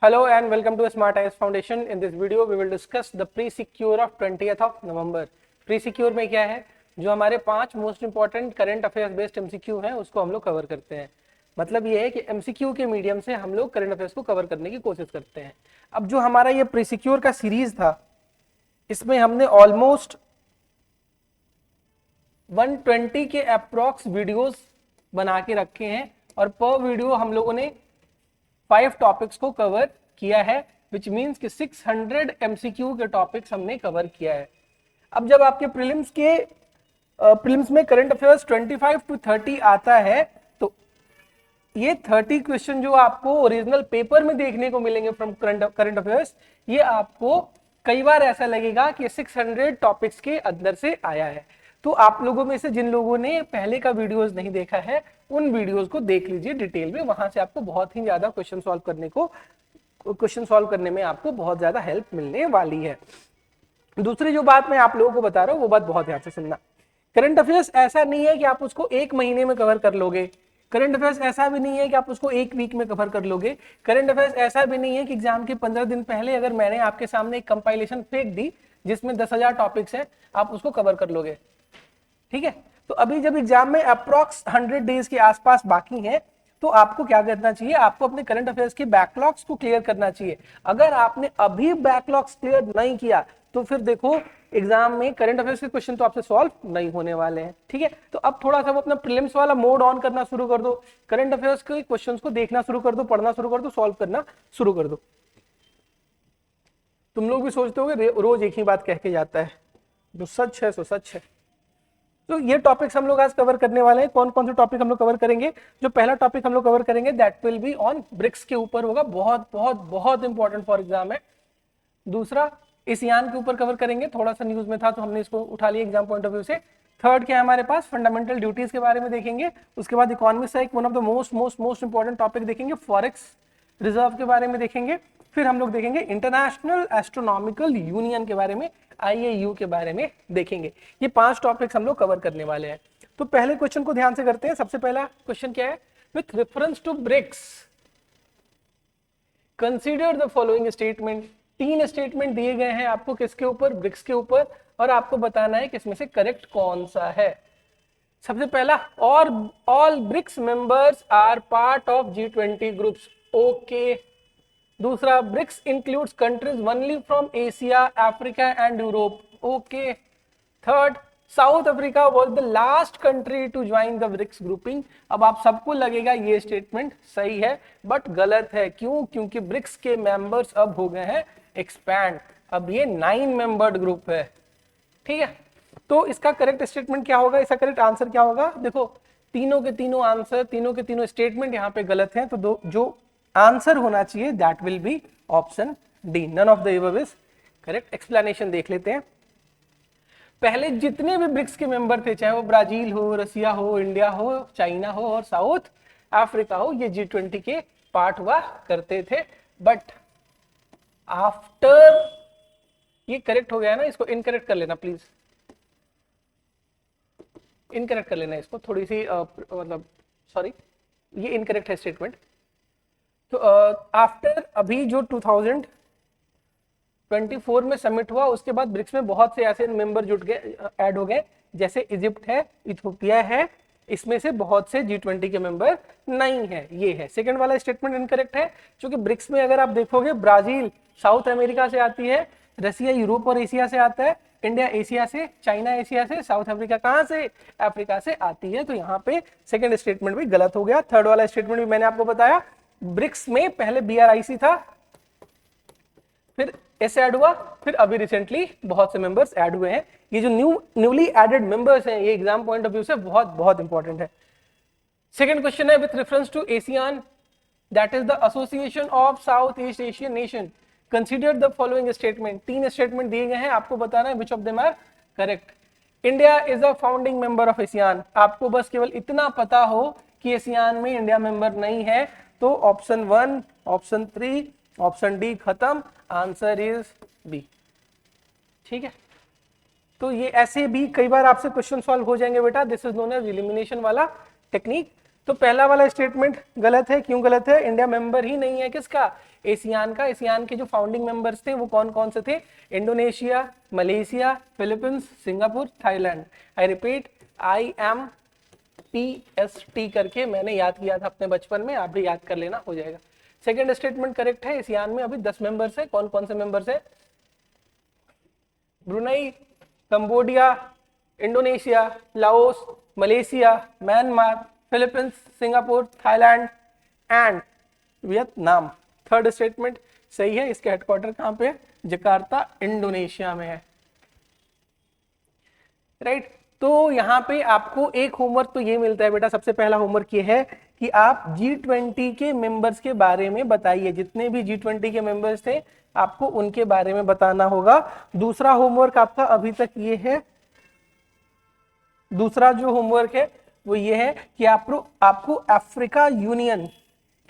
Hello and welcome to the Smart IS Foundation. In this video, we will discuss the pre-secure of 20th of November. Pre-secure में क्या है? जो हमारे 5 most important current affairs based MCQ हैं उसको हम लोग कवर करते हैं। मतलब ये है कि एमसीक्यू के मीडियम से हम लोग करंट अफेयर्स को कवर करने की कोशिश करते हैं। अब जो हमारा ये प्री-सिक्योर का सीरीज था, इसमें हमने ऑलमोस्ट 120 के अप्रॉक्स वीडियोस बना के रखे हैं और पर वीडियो हम लोगों ने 5 टॉपिक्स को कवर किया है, विच मीन्स कि 600 एमसीक्यू के टॉपिक्स हमने कवर किया है। अब जब आपके प्रीलिम्स में करंट अफेयर्स 25 to 30 आता है तो ये 30 क्वेश्चन जो आपको ओरिजिनल पेपर में देखने को मिलेंगे फ्रॉम करंट अफेयर्स, ये आपको कई बार ऐसा लगेगा कि 600 टॉपिक्स के अंदर से आया है। तो आप लोगों में से जिन लोगों ने पहले का वीडियोस नहीं देखा है, उन वीडियोस को देख लीजिए डिटेल में। वहां से आपको बहुत ही ज्यादा क्वेश्चन सॉल्व करने में आपको बहुत ज्यादा हेल्प मिलने वाली है। दूसरी जो बात मैं आप लोगों को बता रहा हूं वो बात बहुत ध्यान से सुनना। करंट अफेयर्स ऐसा नहीं है कि आप उसको एक महीने में कवर कर लोगे। करंट अफेयर्स ऐसा भी नहीं है कि आप उसको एक वीक में कवर कर लोगे। करंट अफेयर्स ऐसा भी नहीं है कि एग्जाम के 15 दिन पहले अगर मैंने आपके सामने एक कंपाइलेशन फेंक दी जिसमें 10,000 टॉपिक्स है, आप उसको कवर कर लोगे। ठीक है, तो अभी जब एग्जाम में अप्रॉक्स 100 डेज के आसपास बाकी हैं, तो आपको क्या करना चाहिए? आपको अपने करंट अफेयर्स के बैकलॉग्स को क्लियर करना चाहिए। अगर आपने अभी बैकलॉग्स क्लियर नहीं किया तो फिर देखो एग्जाम में करंट अफेयर्स के क्वेश्चन तो आपसे सॉल्व नहीं होने वाले हैं। ठीक है, तो अब थोड़ा सा वो अपना प्रीलिम्स वाला मोड ऑन करना शुरू कर दो, करंट अफेयर्स के क्वेश्चंस को देखना शुरू कर दो, पढ़ना शुरू कर दो, सॉल्व करना शुरू कर दो। तुम लोग भी सोचते होगे रोज एक ही बात कह के जाता है, जो सच है सो सच है। तो ये टॉपिक्स हम लोग आज कवर करने वाले हैं। कौन कौन से टॉपिक हम लोग कवर करेंगे? जो पहला टॉपिक हम लोग कवर करेंगे that will be on BRICS के ऊपर होगा, बहुत बहुत बहुत इंपॉर्टेंट फॉर एग्जाम है। दूसरा एशियान के ऊपर कवर करेंगे, थोड़ा सा न्यूज में था तो हमने इसको उठा लिया एग्जाम पॉइंट ऑफ व्यू से। थर्ड क्या है हमारे पास? फंडामेंटल ड्यूटीज के बारे में देखेंगे। उसके बाद इकोनॉमिक्स का एक one of the most important topic देखेंगे, फॉरेक्स रिजर्व के बारे में देखेंगे। फिर हम लोग देखेंगे इंटरनेशनल एस्ट्रोनॉमिकल यूनियन के बारे में, IAU के बारे में देखेंगे। ये 5 टॉपिक्स हम लोग कवर करने वाले हैं। तो पहले क्वेश्चन को ध्यान से करते हैं। सबसे पहला क्वेश्चन क्या है? With reference to BRICS consider the following statement. 3 statement दिए गए हैं आपको, किसके ऊपर? ब्रिक्स के ऊपर, और आपको बताना है कि इसमें से करेक्ट कौन सा है। सबसे पहला, और all BRICS members are part of G20 groups. Okay. दूसरा, BRICS includes countries only from Asia, Africa and Europe. Okay. Third, South Africa was the last country to join the BRICS grouping. अब आप सबको लगेगा ये statement सही है, but गलत है। क्यों? क्योंकि ब्रिक्स के मेंबर्स अब हो गए हैं एक्सपैंड, अब ये 9 मेंबर्ड ग्रुप है। ठीक है, तो इसका करेक्ट स्टेटमेंट क्या होगा? इसका करेक्ट आंसर क्या होगा? देखो, तीनों के तीनों आंसर, तीनों के तीनों स्टेटमेंट यहाँ पे गलत हैं, तो जो आंसर होना चाहिए that will be option D, none of the above is correct. Explanation देख लेते हैं। पहले जितने भी ब्रिक्स के मेंबर थे, चाहे वो ब्राजील हो, रसिया हो, इंडिया हो, चाइना हो और साउथ अफ्रीका हो, ये G20 के पार्ट हुआ करते थे। बट आफ्टर, ये करेक्ट हो गया ना, इसको इनकरेक्ट कर लेना प्लीज, इनकरेक्ट कर लेना इसको थोड़ी सी मतलब सॉरी, ये इनकरेक्ट है स्टेटमेंट। तो आफ्टर अभी जो 2024 में समिट हुआ, उसके बाद ब्रिक्स में बहुत से ऐसे मेंबर जुट गए, ऐड हो गए, जैसे इजिप्ट है, इथियोपिया है। इसमें से बहुत से G20 के मेंबर नहीं है। ये है सेकंड वाला स्टेटमेंट इनकरेक्ट है, क्योंकि ब्रिक्स में अगर आप देखोगे, ब्राजील साउथ अमेरिका से आती है, रसिया यूरोप और एशिया से आता है, इंडिया एशिया से, चाइना एशिया से, साउथ अफ्रीका कहां से? अफ्रीका से आती है। तो यहाँ पे सेकंड स्टेटमेंट भी गलत हो गया। थर्ड वाला स्टेटमेंट भी मैंने आपको बताया, ब्रिक्स में पहले BRIC था, फिर एस ऐड हुआ, फिर अभी रिसेंटली बहुत से मेंबर्स ऐड हुए हैं। ये जो न्यूली एडेड मेंबर्स हैं, ये एग्जाम पॉइंट ऑफ व्यू से बहुत बहुत इंपॉर्टेंट है। सेकंड क्वेश्चन है with reference to ASEAN, that is the association of south east Asian nation, consider the following statement. 3 statement दिए गए हैं, आपको बताना है which of them are correct. India is a founding member of ASEAN. आपको बस केवल इतना पता हो कि एशियान में इंडिया मेंबर नहीं है, तो ऑप्शन 1, ऑप्शन 3, ऑप्शन डी खत्म, आंसर इज बी। ठीक है, तो ये ऐसे भी कई बार आपसे क्वेश्चन सॉल्व हो जाएंगे बेटा, this is known as elimination वाला टेक्निक। तो पहला वाला स्टेटमेंट गलत है। क्यों गलत है? इंडिया मेंबर ही नहीं है किसका? एशियान का। एशियान के जो फाउंडिंग मेंबर्स थे वो कौन कौन से थे? Indonesia, Malaysia, Philippines, Singapore, Thailand. I repeat, IMPST करके मैंने याद किया था अपने बचपन में, आप भी याद कर लेना, हो जाएगा। सेकेंड स्टेटमेंट करेक्ट है। एशियान में अभी 10 मेंबर्स है। कौन कौन से मेंबर्स है? Brunei, Cambodia, Indonesia, Laos, Malaysia, Myanmar, Philippines, Singapore, Thailand and Vietnam. Third statement सही है। इसके हेडक्वार्टर कहां पे है? जकार्ता, इंडोनेशिया में है। राइट। तो यहाँ पे आपको एक होमवर्क तो ये मिलता है बेटा, सबसे पहला होमवर्क ये है कि आप G20 के मेंबर्स के बारे में बताइए। जितने भी G20 के मेंबर्स थे आपको उनके बारे में बताना होगा। दूसरा होमवर्क आपका अभी तक ये है, दूसरा जो होमवर्क है वो ये है कि आपको अफ्रीका यूनियन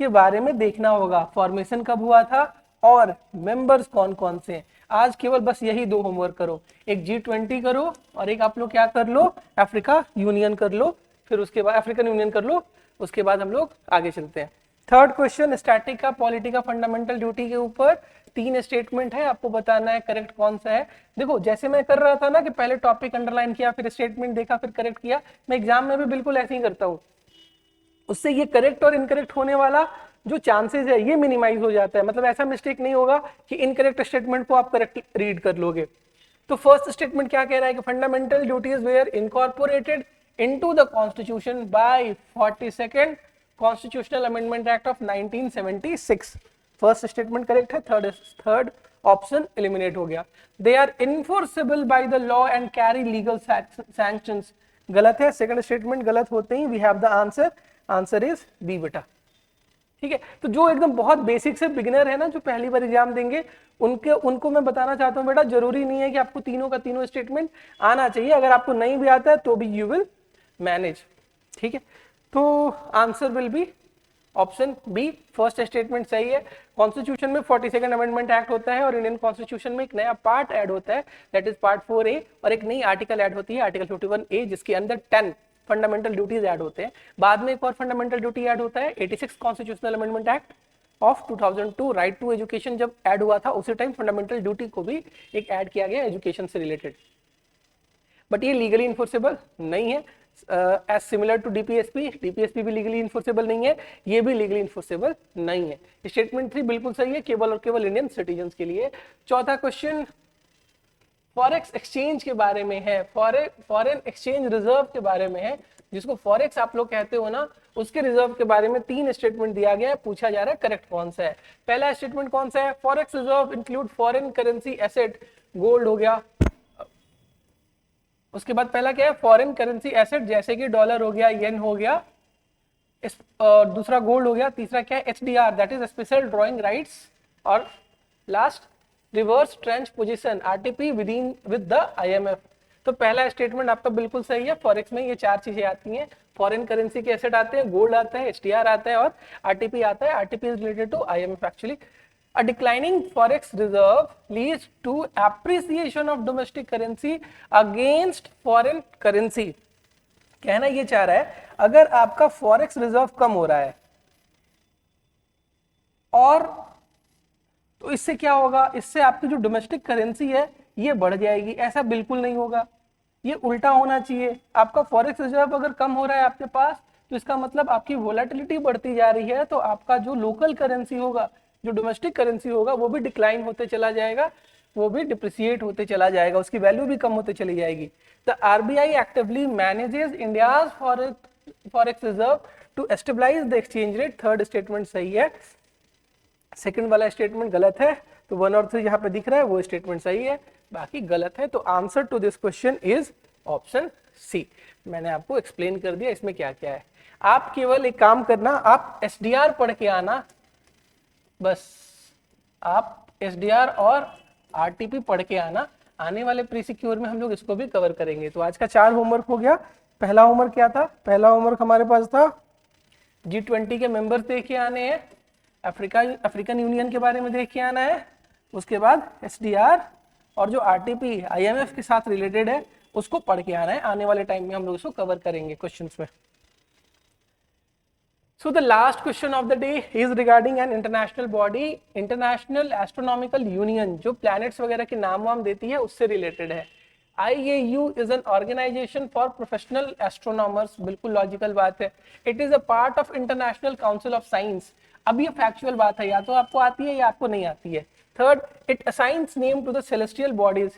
के बारे में देखना होगा। फॉर्मेशन कब हुआ था और मेंबर्स कौन कौन से हैं। आज केवल बस यही दो होमवर्क करो, एक G20 करो और एक आप लोग क्या कर लो, अफ्रीका यूनियन कर लो। फिर उसके बाद अफ्रीकन यूनियन कर लो, उसके बाद हम लोग आगे चलते हैं। थर्ड क्वेश्चन, स्टैटिक का पॉलिटी का फंडामेंटल ड्यूटी के ऊपर 3 स्टेटमेंट है, आपको बताना है करेक्ट कौन सा है। देखो जैसे मैं कर रहा था ना कि पहले टॉपिक अंडरलाइन किया, फिर स्टेटमेंट देखा, फिर करेक्ट किया, मैं एग्जाम में भी बिल्कुल ऐसे ही करता हूँ। उससे ये करेक्ट और इनकरेक्ट होने वाला जो चांसेस है ये मिनिमाइज हो जाता है। मतलब ऐसा मिस्टेक नहीं होगा कि इनकरेक्ट स्टेटमेंट को आप करेक्ट रीड कर लोगे। तो फर्स्ट स्टेटमेंट क्या कह रहा है कि fundamental duties were incorporated into the constitution by 42nd constitutional amendment act of 1976। First statement correct है। थर्ड ऑप्शन एलिमिनेट हो गया। They are enforceable by the law and carry legal sanctions, गलत है। सेकंड स्टेटमेंट गलत होते ही we have the answer, answer is b बेटा। ठीक है। तो जो एकदम बहुत बेसिक से बिगिनर है ना, जो पहली बार एग्जाम देंगे, उनको मैं बताना चाहता हूँ बेटा, जरूरी नहीं है कि आपको तीनों का तीनों स्टेटमेंट आना चाहिए। अगर आपको नहीं भी आता है तो भी यू विल मैनेज। ठीक है। तो answer will be option B, first statement सही है। कॉन्स्टिट्यूशन में 42nd अमेंडमेंट एक्ट होता है और इंडियन कॉन्स्टिट्यूशन में एक नया पार्ट ऐड होता है, दैट इज पार्ट 4A, और एक नई आर्टिकल ऐड होती है, आर्टिकल 51A, जिसके अंदर 10 फंडामेंटल ड्यूटीज ऐड होते हैं। बाद में एक और फंडामेंटल ड्यूटी ऐड होता है, 86 constitutional amendment act of 2002, right to education जब ऐड हुआ था उसी टाइम फंडामेंटल ड्यूटी को भी एक ऐड किया गया एजुकेशन से रिलेटेड। बट ये लीगली इन्फोर्सेबल नहीं है, as similar to DPSP. DPSP भी लीगली इन्फोर्सेबल नहीं है, ये भी लीगली इन्फोर्सेबल नहीं है। स्टेटमेंट 3 बिल्कुल सही है, केवल और केवल इंडियन सिटीजन के लिए। चौथा क्वेश्चन फॉरेक्स एक्सचेंज के बारे में है, फॉरेन एक्सचेंज रिजर्व के बारे में है, जिसको फॉरेक्स आप लोग कहते हो ना, उसके रिजर्व के बारे में 3 स्टेटमेंट दिया गया है। पूछा जा रहा है करेक्ट कौन सा है। पहला स्टेटमेंट कौन सा है? Forex reserve include foreign currency asset, gold हो गया। उसके बाद पहला क्या है? फॉरेन करेंसी एसेट, जैसे कि डॉलर हो गया, येन हो गया, दूसरा गोल्ड हो गया। तीसरा क्या है? HDR, that is special drawing rights. और last reverse tranche position, RTP with the IMF। तो पहला स्टेटमेंट आपका बिल्कुल सही है। फॉरेक्स में ये 4 चीजें आती हैं, फॉरेन करेंसी के एसेट आते हैं, गोल्ड आता है, HDR आता है और RTP आता है। RTP is related to IMF actually. A declining forex reserve leads to appreciation of domestic currency against foreign currency। कहना ये चाह रहा है, अगर आपका फॉरेक्स रिजर्व कम हो रहा है और तो इससे क्या होगा? इससे आपकी जो डोमेस्टिक करेंसी है ये बढ़ जाएगी। ऐसा बिल्कुल नहीं होगा, ये उल्टा होना चाहिए। आपका फॉरेक्स रिजर्व अगर कम हो रहा है आपके पास, तो इसका मतलब आपकी वोलेटिलिटी बढ़ती जा रही है, तो आपका जो लोकल करेंसी होगा, जो डोमेस्टिक करेंसी होगा, वो भी डिक्लाइन होते चला जाएगा, वो भी डिप्रिसिएट होते चला जाएगा, उसकी वैल्यू भी कम होते चली जाएगी। The RBI actively manages India's forex reserve to stabilise the exchange rate. Third statement सही है। सेकंड वाला स्टेटमेंट गलत है, तो 1 और 3 यहाँ पे दिख रहा है, वो स्टेटमेंट सही है, बाकी गलत है। तो answer to this question is option C. मैंने आपको एक्सप्लेन कर दिया इसमें क्या क्या है। आप केवल एक काम करना, आप SDR पढ़ के आना, बस आप SDR और RTP पढ़ के आना। आने वाले प्री सिक्योर में हम लोग इसको भी कवर करेंगे। तो आज का 4 होमवर्क हो गया। पहला होमवर्क क्या था? पहला होमवर्क हमारे पास था G20 के मेंबर्स देख के आने हैं, अफ्रीकन यूनियन के बारे में देख के आना है, उसके बाद SDR और जो RTP IMF के साथ रिलेटेड है उसको पढ़ के आना है। आने वाले टाइम में हम लोग इसको कवर करेंगे क्वेश्चंस में। So the last question of the day is regarding an international body, International Astronomical Union, जो planets वगैरह के नाम वाम देती है उससे related है. IAU is an organization for professional astronomers. बिल्कुल लॉजिकल बात है. It is a part of International Council of Science. अब ये फैक्चुअल बात है, या तो आपको आती है या आपको नहीं आती है. Third, it assigns name to the celestial bodies.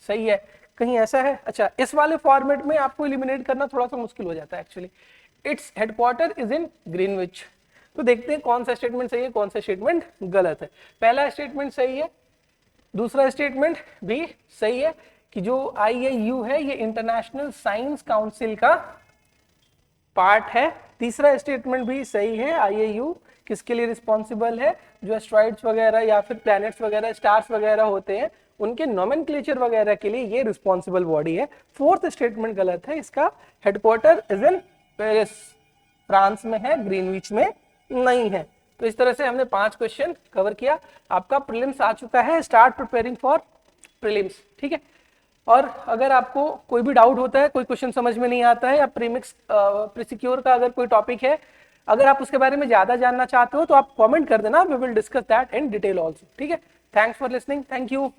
सही है. कहीं ऐसा है? अच्छा, इस वाले फॉर्मेट में आपको एलिमिनेट करना थोड़ा सा मुश्किल हो जाता है actually. Its headquarter is in Greenwich. तो देखते हैं कौन सा स्टेटमेंट सही है, कौन सा स्टेटमेंट गलत है. पहला स्टेटमेंट सही है, दूसरा स्टेटमेंट भी सही है कि जो IAU है ये इंटरनेशनल साइंस काउंसिल का पार्ट है. तीसरा स्टेटमेंट भी सही है, IAU किसके लिए रिस्पॉन्सिबल है, जो एस्ट्रॉइड्स वगैरह या फिर प्लैनेट्स वगैरह, स्टार्स वगैरह होते हैं उनके नोमेनक्लेचर वगैरह के लिए ये रिस्पॉन्सिबल बॉडी है. फोर्थ स्टेटमेंट गलत है, इसका headquarter is in Paris, France में है, ग्रीनविच में नहीं है. तो इस तरह से हमने 5 क्वेश्चन कवर किया. आपका प्रीलिम्स आ चुका है, स्टार्ट प्रिपेयरिंग फॉर प्रीलिम्स. ठीक है. और अगर आपको कोई भी डाउट होता है, कोई क्वेश्चन समझ में नहीं आता है, या प्रीमिक्स प्रीसिक्योर का अगर कोई टॉपिक है, अगर आप उसके बारे में ज्यादा जानना चाहते हो तो आप कमेंट कर देना, we will discuss that in detail also. ठीक है. Thanks for listening. Thank you.